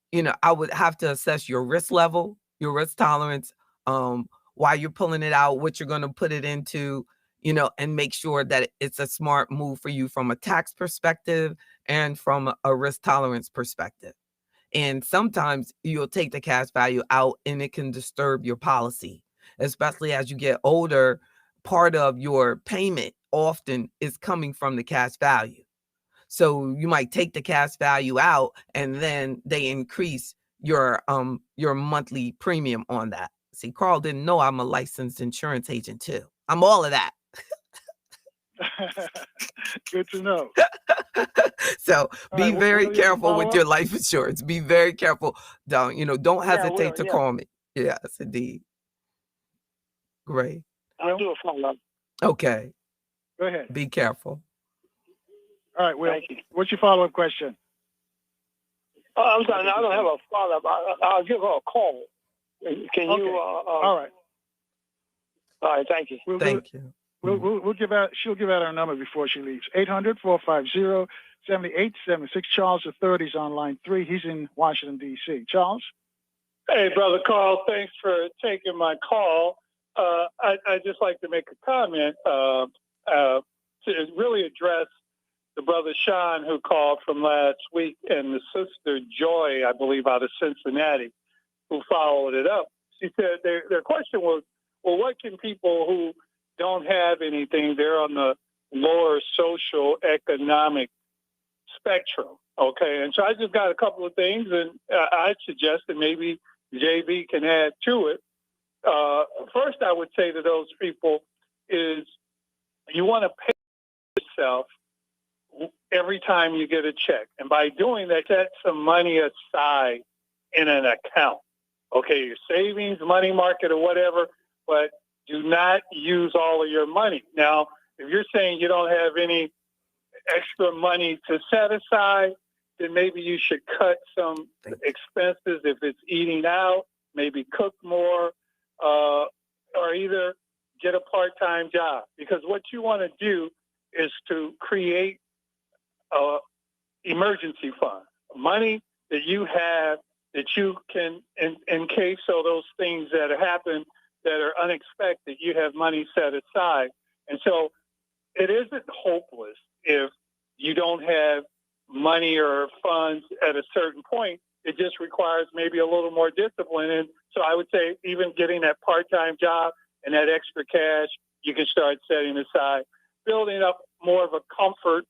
I would have to assess your risk level, your risk tolerance, why you're pulling it out, what you're going to put it into, and make sure that it's a smart move for you from a tax perspective and from a risk tolerance perspective. And sometimes you'll take the cash value out and it can disturb your policy, especially as you get older. Part of your payment often is coming from the cash value. So you might take the cash value out and then they increase your monthly premium on that. See, Carl didn't know I'm a licensed insurance agent too. I'm all of that. Good to know. So be very careful with your life insurance. Be very careful. Don't hesitate to call me. Yes, indeed. Great. I'll do a follow-up. Okay. Go ahead. Be careful. All right, Will. What's your follow-up question? I'm sorry. I don't have a follow-up. I'll give her a call. Can you? All right. All right. Thank you. Thank you. We'll give out. She'll give out our number before she leaves. 800-450-7876. Charles III is on line 3. He's in Washington D.C. Charles. Hey, brother Carl. Thanks for taking my call. I'd just like to make a comment to really address the brother Sean who called from last week and the sister Joy, I believe, out of Cincinnati, who followed it up. She said their question was, well, what can people who don't have anything, they're on the lower social economic spectrum, okay? And so I just got a couple of things, and I suggest that maybe JB can add to it. First, I would say to those people is you want to pay yourself every time you get a check. And by doing that, set some money aside in an account. Okay, your savings, money market, or whatever, but do not use all of your money. Now, if you're saying you don't have any extra money to set aside, then maybe you should cut some expenses. If it's eating out, maybe cook more, or either get a part-time job. Because what you want to do is to create an emergency fund, money that you have that you can, in case of those things that happen that are unexpected, you have money set aside. And so it isn't hopeless if you don't have money or funds at a certain point. It just requires maybe a little more discipline. And so I would say even getting that part-time job and that extra cash, you can start setting aside, building up more of a comfort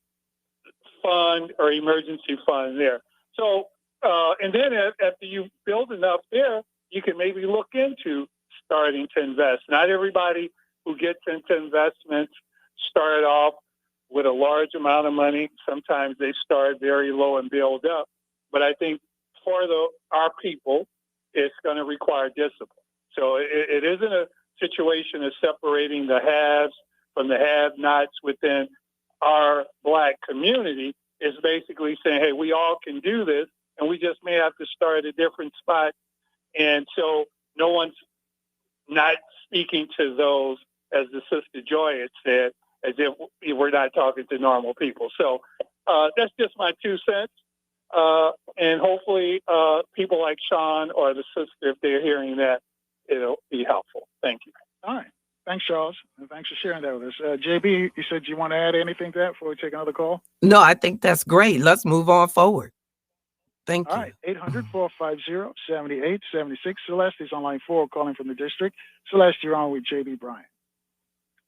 fund or emergency fund there. So, and then after you build enough there, you can maybe look into starting to invest. Not everybody who gets into investments start off with a large amount of money. Sometimes they start very low and build up. But I think for our people, it's going to require discipline. So it isn't a situation of separating the haves from the have-nots within our Black community. It's basically saying, hey, we all can do this, and we just may have to start at a different spot. And so no one's not speaking to those, as the sister Joy had said, as if we're not talking to normal people. So that's just my 2 cents. And hopefully people like Sean or the sister, if they're hearing that, it'll be helpful. Thank you. All right. Thanks, Charles. And thanks for sharing that with us. JB, you said you want to add anything to that before we take another call? No, I think that's great. Let's move on forward. Thank you. All right. 800-450-7876. Celeste is on line 4 calling from the district. Celeste, you're on with JB Bryan.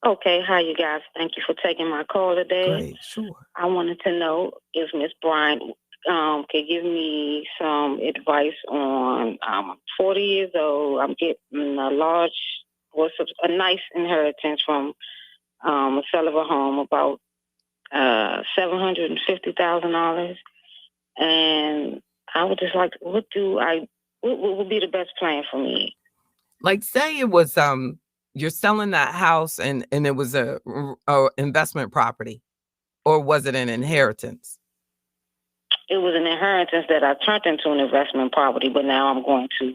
Okay. Hi, you guys. Thank you for taking my call today. Great. Sure. I wanted to know if Miss Bryan could give me some advice on, I'm 40 years old. I'm getting a nice inheritance from a sale of a home, about $750,000, and I would just like, what would be the best plan for me? Like, say it was you're selling that house and it was a investment property, or was it an inheritance? It was an inheritance that I turned into an investment property, but now I'm going to.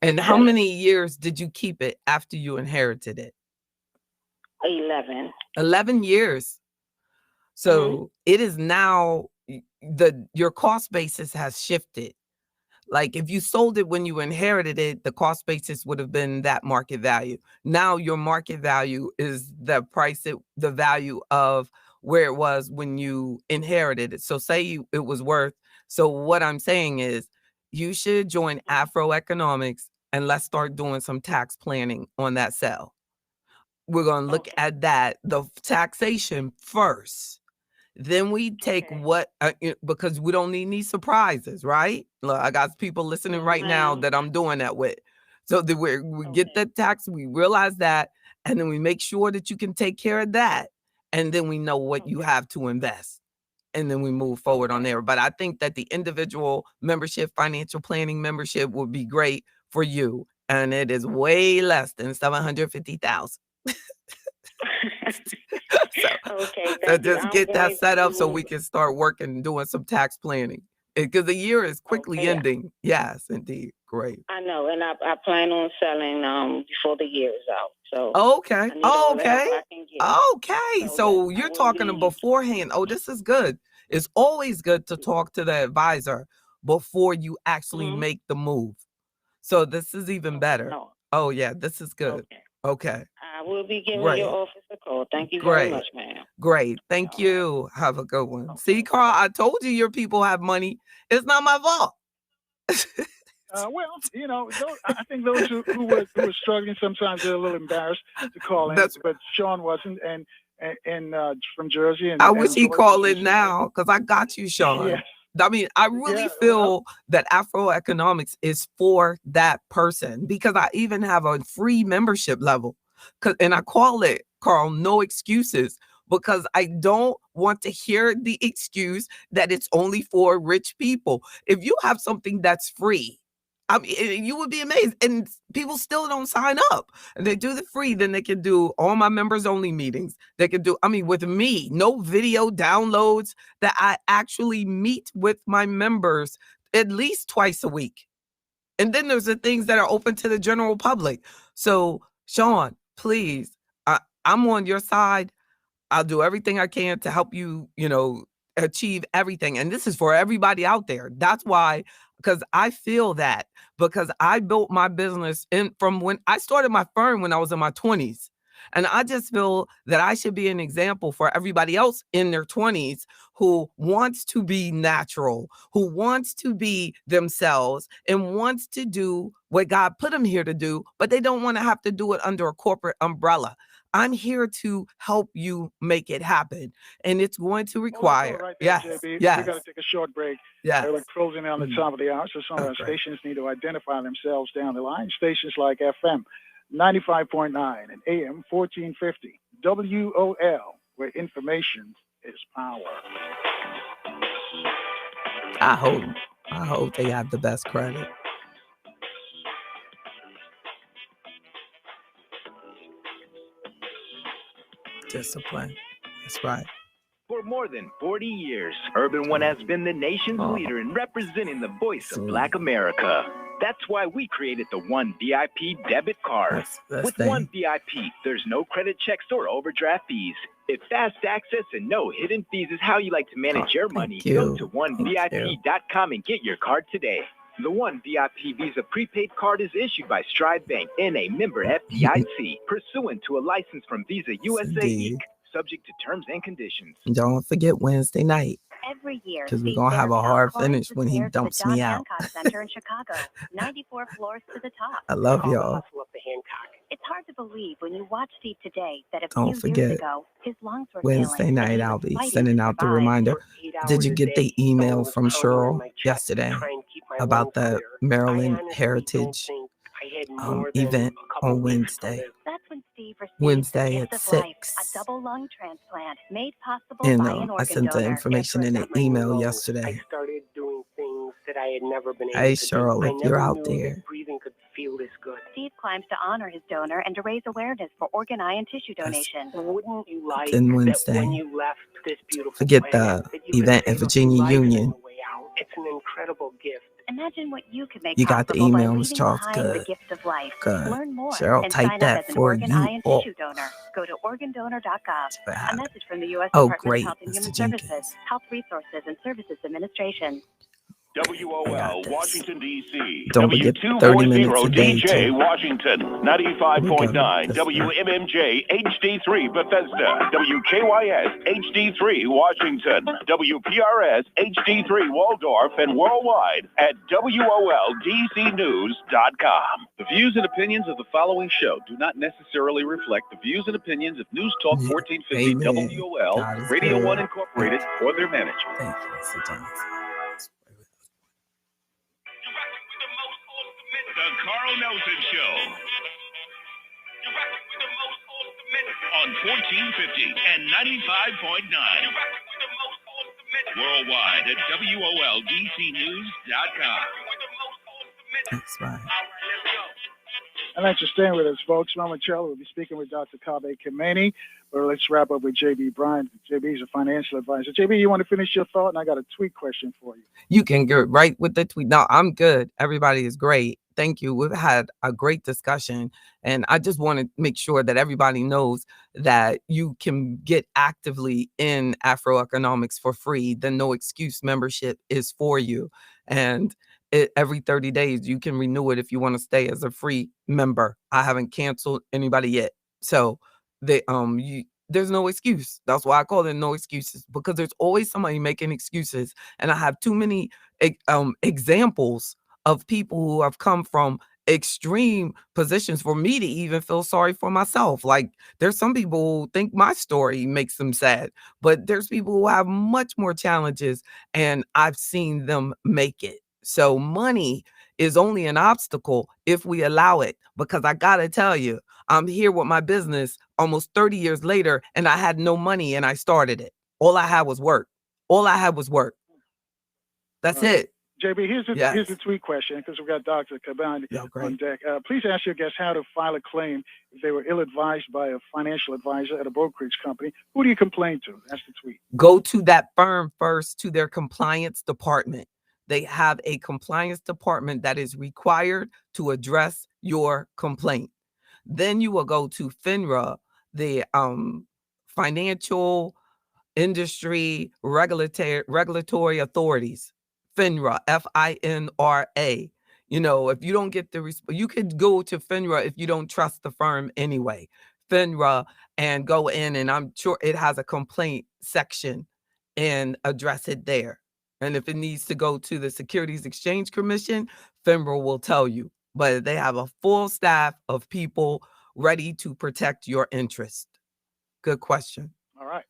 And how many years did you keep it after you inherited it? 11. 11 years. So it is now your cost basis has shifted. Like, if you sold it when you inherited it, the cost basis would have been that market value. Now your market value is the value of where it was when you inherited it. So say it was worth. So what I'm saying is you should join Afroeconomics and let's start doing some tax planning on that sale. We're going to look at that, the taxation first. Then we take what, because we don't need any surprises, right? Look, I got people listening right now that I'm doing that with. So that we get the tax, we realize that, and then we make sure that you can take care of that. And then we know what you have to invest. And then we move forward on there. But I think that the individual membership, financial planning membership would be great for you. And it is way less than $750,000. So just get that set up so we can start working and doing some tax planning, because the year is quickly ending. Yes, indeed. Great. I know, and I plan on selling before the year is out. So okay. So you're talking beforehand. Oh, this is good. It's always good to talk to the advisor before you actually make the move. So this is even better. No. Oh yeah, this is good. Okay. I will be giving your office a call. Thank you very much, ma'am. Great. Thank you. Have a good one. See, Carl, I told you your people have money. It's not my fault. Well, I think those who were struggling, sometimes they're a little embarrassed to call in, but Sean wasn't, and from Jersey. And I wish he'd call in now, because I got you, Sean. Yeah. I mean, I really feel that Afroeconomics is for that person, because I even have a free membership level, and I call it, Carl, No Excuses, because I don't want to hear the excuse that it's only for rich people. If you have something that's free, I mean, you would be amazed. And people still don't sign up. And they do the free, then they can do all my members only meetings. They can do, with me, no video downloads, that I actually meet with my members at least twice a week. And then there's the things that are open to the general public. So, Sean, please, I'm on your side. I'll do everything I can to help you, achieve everything. And this is for everybody out there. That's why, because I feel that, because I built my business from when I started my firm when I was in my 20s. And I just feel that I should be an example for everybody else in their 20s who wants to be natural, who wants to be themselves, and wants to do what God put them here to do, but they don't want to have to do it under a corporate umbrella. I'm here to help you make it happen. And it's going to require, right there, JB. Yes. We got to take a short break. Yes. We're closing on the top of the hour, so some of our stations need to identify themselves down the line. Stations like FM 95.9 and AM 1450, WOL, where information is power. I hope they have the best credit. Discipline. That's right. For more than 40 years, Urban One has been the nation's leader in representing the voice of Black America. That's why we created the One VIP debit card. With One VIP, there's no credit checks or overdraft fees. If fast access and no hidden fees is how you like to manage your money, go to onevip.com and get your card today. The One VIP Visa prepaid card is issued by Stride Bank and a member FDIC, pursuant to a license from Visa USA Inc., subject to terms and conditions. Don't forget Wednesday night. Every year, because we're gonna have a hard finish when he dumps me out. Center in Chicago, 94 floors to the top. I love y'all. It's hard to believe when you watch Steve today that a Don't few forget, years ago, his lungs were Wednesday failing, night I'll be sending out the reminder. Did you get the email from Cheryl yesterday about the Maryland Heritage event on Wednesday? That's when Steve Wednesday at 6. A double lung transplant made possible And by an I organ sent the donor. information in an email yesterday. I started doing things that I had never been able Hey, to Cheryl, do. if you're out I never knew there. that breathing could feel this good. Steve climbs to honor his donor and to raise awareness for organ, eye, and tissue donation. Wouldn't you like Then that Wednesday. when you left this beautiful Forget planet, the that you could event say at the Virginia life on Union. the way out? It's an incredible gift. Imagine what you could make You got the possible by email, Ms. leaving Charles. behind the Good. gift of life. Good. Learn more Cheryl, and type sign up that as an for organ, you eye, and all. tissue donor. Go to organdonor.gov. A message from the U.S. Oh, Department great, of Health and Mr. Human Jenkins. Services, Health Resources and Services Administration. WOL, Washington, D.C. Don't forget 30 minutes a day, DJ, too. Washington. 95.9. WMMJ, HD3, Bethesda. WKYS, HD3, Washington. WPRS, HD3, Waldorf, and worldwide at WOLDCnews.com. The views and opinions of the following show do not necessarily reflect the views and opinions of News Talk 1450 Amen. WOL, God is Radio good. 1 Incorporated, or their management. Thank you, Mr. Johnson. The Carl Nelson Show. On 1450 and 95.9. Worldwide at WOLDCnews.com. That's right. Thanks for staying with us, folks. Momentarily, we'll be speaking with Dr. Kaveh Khamenei. But let's wrap up with J.B. Bryan. J.B. is a financial advisor. J.B., you want to finish your thought? And I got a tweet question for you. You can get right with the tweet. No, I'm good. Everybody is great. Thank you. We've had a great discussion. And I just want to make sure that everybody knows that you can get actively in Afroeconomics for free. The No Excuse membership is for you. And every 30 days, you can renew it if you want to stay as a free member. I haven't canceled anybody yet. So there's no excuse. That's why I call it no excuses, because there's always somebody making excuses. And I have too many examples of people who have come from extreme positions for me to even feel sorry for myself. Like, there's some people who think my story makes them sad, but there's people who have much more challenges, and I've seen them make it. So money is only an obstacle if we allow it, because I gotta tell you, I'm here with my business almost 30 years later, and I had no money and I started it. All I had was work. That's it. JB, here's the tweet question, because we've got Dr. Khamenei on deck. Please ask your guests how to file a claim if they were ill-advised by a financial advisor at a brokerage company. Who do you complain to? That's the tweet. Go to that firm first, to their compliance department. They have a compliance department that is required to address your complaint. Then you will go to FINRA, the Financial Industry Regulatory Authorities. FINRA, FINRA. You know, if you don't get you could go to FINRA if you don't trust the firm anyway. FINRA, and go in, and I'm sure it has a complaint section, and address it there. And if it needs to go to the Securities Exchange Commission, FINRA will tell you. But they have a full staff of people ready to protect your interest. Good question. All right.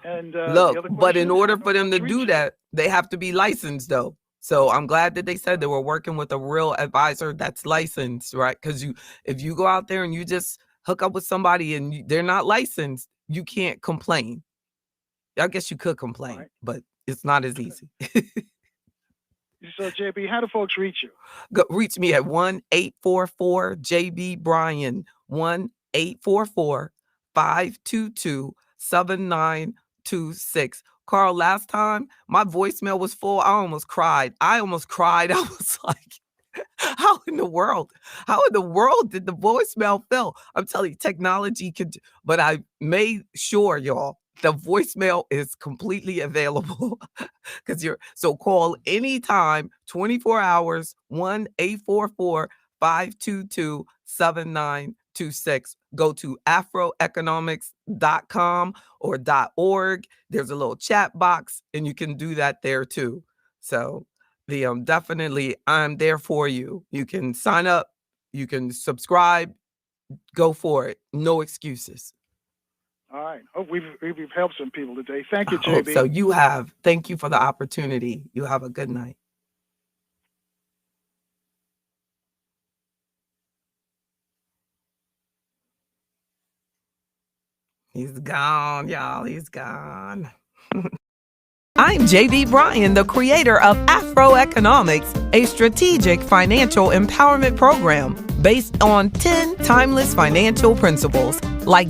And look, but in order for them to do that, they have to be licensed, though. So I'm glad that they said they were working with a real advisor that's licensed, right? Because if you go out there and you just hook up with somebody and they're not licensed, you can't complain. I guess you could complain, but it's not as easy. So, JB, how do folks reach you? Reach me at 1-844-JB Bryan, 1-844-522-7926. Carl, last time my voicemail was full. I almost cried. I was like, how in the world did the voicemail fill? I'm telling you, technology could, but I made sure, y'all, the voicemail is completely available. So call anytime, 24 hours, 1-844-522-7926. Go to afroeconomics.com or .org. There's a little chat box, and you can do that there too. So definitely, I'm there for you. You can sign up, you can subscribe, go for it. No excuses. All right. Hope we've helped some people today. Thank you, JB. So you have. Thank you for the opportunity. You have a good night. He's gone, y'all. He's gone. I'm JB Bryan, the creator of Afroeconomics, a strategic financial empowerment program based on 10 timeless financial principles like